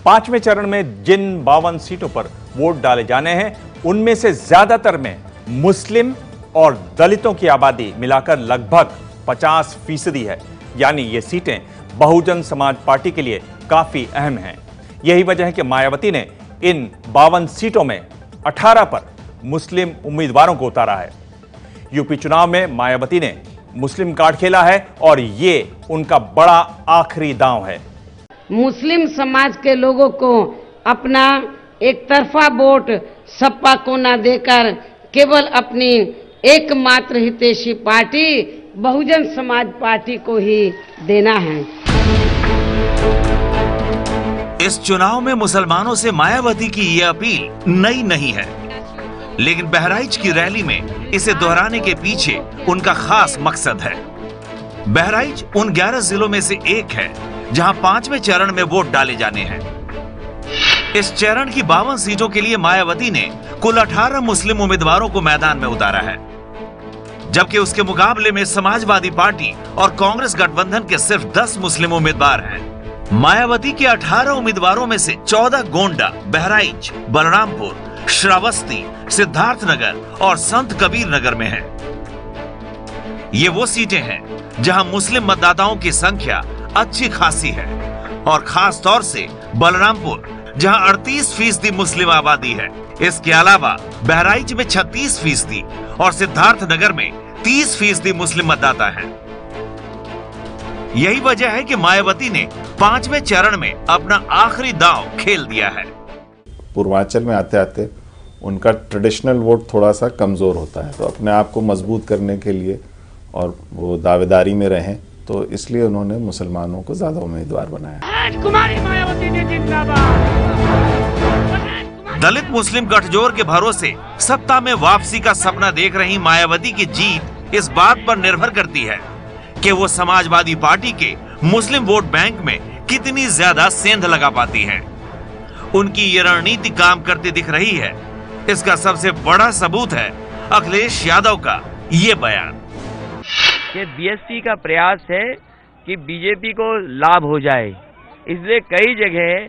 पांचवें चरण में जिन 52 सीटों पर वोट डाले जाने हैं उनमें से ज्यादातर में मुस्लिम और दलितों की आबादी मिलाकर लगभग 50% है। यानी ये सीटें बहुजन समाज पार्टी के लिए काफी अहम हैं। यही वजह है कि मायावती ने इन 52 सीटों में 18 पर मुस्लिम उम्मीदवारों को उतारा है। यूपी चुनाव में मायावती ने मुस्लिम कार्ड खेला है और ये उनका बड़ा आखिरी दांव है। मुस्लिम समाज के लोगों को अपना एक तरफा वोट सपा को न देकर केवल अपनी एकमात्र हितैषी पार्टी बहुजन समाज पार्टी को ही देना है। इस चुनाव में मुसलमानों से मायावती की ये अपील नई नहीं है, लेकिन बहराइच की रैली में इसे दोहराने के पीछे उनका खास मकसद है। बहराइच उन 11 जिलों में से एक है जहां पांचवें चरण में वोट डाले जाने हैं। इस चरण की 52 सीटों के लिए मायावती ने कुल 18 मुस्लिम उम्मीदवारों को मैदान में उतारा है, जबकि उसके मुकाबले में समाजवादी पार्टी और कांग्रेस गठबंधन के सिर्फ 10 मुस्लिम उम्मीदवार हैं। मायावती के 18 उम्मीदवारों में से 14 गोंडा, बहराइच, बलरामपुर, श्रावस्ती, सिद्धार्थनगर और संत कबीर नगर में हैं। ये वो सीटें हैं जहां मुस्लिम मतदाताओं की संख्या अच्छी खासी है और खास तौर से बलरामपुर जहां 38% मुस्लिम आबादी है। इसके अलावा बहराइच में 36% और सिद्धार्थनगर में 30% मुस्लिम मतदाता हैं। यही वजह है कि मायावती ने पांचवें चरण में अपना आखिरी दांव खेल दिया है। पूर्वांचल में आते आते उनका ट्रेडिशनल वोट थोड़ा सा कमजोर होता है, तो अपने आप को मजबूत करने के लिए और वो दावेदारी में रहें, तो इसलिए उन्होंने मुसलमानों को ज्यादा उम्मीदवार बनाया। दलित मुस्लिम गठजोड़ के भरोसे सत्ता में वापसी का सपना देख रही मायावती की जीत इस बात पर निर्भर करती है कि वो समाजवादी पार्टी के मुस्लिम वोट बैंक में कितनी ज्यादा सेंध लगा पाती है। उनकी ये रणनीति काम करती दिख रही है। इसका सबसे बड़ा सबूत है अखिलेश यादव का ये बयान कि बीएसपी का प्रयास है कि बीजेपी को लाभ हो जाए, इसलिए कई जगह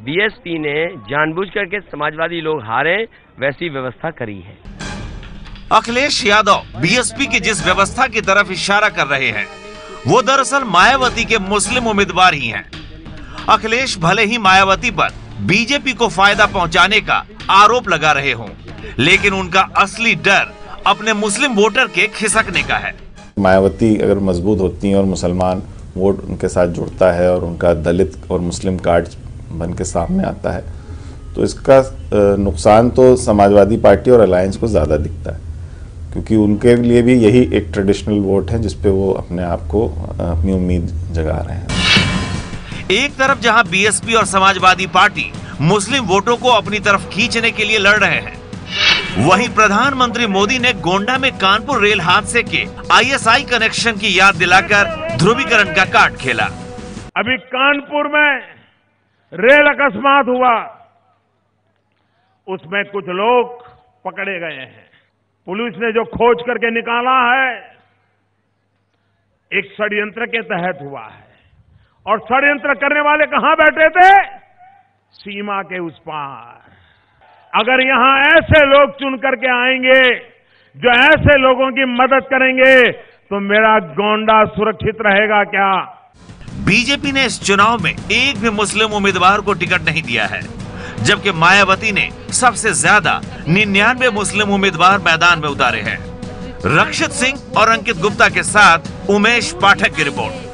बीएसपी ने जानबूझ करके समाजवादी लोग हारे वैसी व्यवस्था करी है। अखिलेश यादव बीएसपी की जिस व्यवस्था की तरफ इशारा कर रहे हैं वो दरअसल मायावती के मुस्लिम उम्मीदवार ही हैं। अखिलेश भले ही मायावती पर बीजेपी को फायदा पहुंचाने का आरोप लगा रहे हों, लेकिन उनका असली डर अपने मुस्लिम वोटर के खिसकने का है। मायावती अगर मजबूत होती हैं और मुसलमान वोट उनके साथ जुड़ता है और उनका दलित और मुस्लिम कार्ड बन के सामने आता है, तो इसका नुकसान तो समाजवादी पार्टी और अलायंस को ज़्यादा दिखता है, क्योंकि उनके लिए भी यही एक ट्रेडिशनल वोट है जिसपे वो अपने आप को अपनी उम्मीद जगा रहे हैं। एक तरफ जहां बीएसपी और समाजवादी पार्टी मुस्लिम वोटों को अपनी तरफ खींचने के लिए लड़ रहे हैं, वहीं प्रधानमंत्री मोदी ने गोंडा में कानपुर रेल हादसे के आईएसआई कनेक्शन की याद दिलाकर ध्रुवीकरण का कार्ड खेला। अभी कानपुर में रेल अकस्मात हुआ, उसमें कुछ लोग पकड़े गए हैं। पुलिस ने जो खोज करके निकाला है एक षड्यंत्र के तहत हुआ है, और षड्यंत्र करने वाले कहां बैठे थे? सीमा के उस पार। अगर यहां ऐसे लोग चुन करके आएंगे जो ऐसे लोगों की मदद करेंगे, तो मेरा गोंडा सुरक्षित रहेगा क्या? बीजेपी ने इस चुनाव में एक भी मुस्लिम उम्मीदवार को टिकट नहीं दिया है, जबकि मायावती ने सबसे ज्यादा 99 मुस्लिम उम्मीदवार मैदान में उतारे हैं। रक्षित सिंह और अंकित गुप्ता के साथ उमेश पाठक की रिपोर्ट।